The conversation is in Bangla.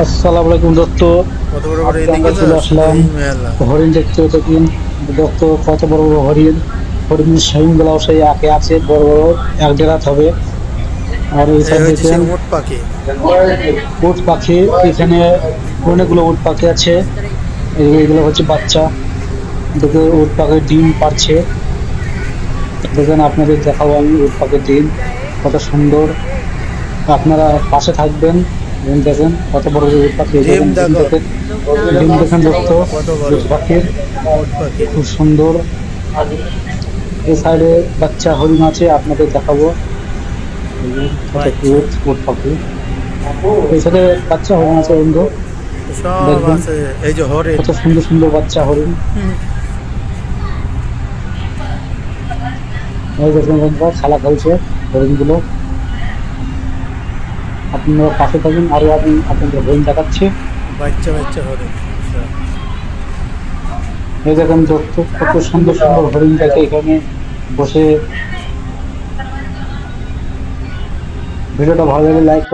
আসসালামু আলাইকুম দত্ত। কত বড় বড় আজকে এদিকে আমরা তো চলে শুধু আসলাম এই মেলা। হরিণ দেখতে। দেখুন দত্ত, কত বড় বড় হরিণ। হরিণের শিং গুলাও সেই আঁকে আছে, বড় বড়, এক দেড় হাত হবে। আর এই এই সাইড হচ্ছে সে দেখেন উট পাখি। উট পাখি। এখানে অনেকগুলো উট পাখি আছে। এগুলো হচ্ছে বাচ্চা। দেখে উট পাখির ডিম পারছে। দেখেন, আপনাদের দেখাবো আমি উট পাখির ডিম কত সুন্দর। আপনারা পাশে থাকবেন এবং দেখেন কত বড় বড় উট পাখি। এই ডিম দেখেন ডিম দেখো দেখেন, ডিম দেখেন দোস্ত, কত বড় উট পাখির উট পাখি। খুব সুন্দর। এই সাইডে বাচ্চা হরিণ আছে, আপনাদের দেখাবো। এই যে কত বাচ্চা কিউট উট পাখি। এই সাইডে বাচ্চা হরিণ আছে বন্ধু, সব দেখবেন আছে, এই যে হরিণ। কত সুন্দর সুন্দর বাচ্চা হরিণ। এই দেখুন বন্ধুরা, খেলা খেলছে হরিণ গুলো। আপনারা পাশে থাকুন, আরো আমি আপনাদের হরিণ দেখাচ্ছি। বাচ্চা বাচ্চা হরিণ সব। এই দেখেন দোস্ত, কত সুন্দর সুন্দর হরিণ দেখে এখানে বসে। ভিডিওটা ভালো লাগলে লাইক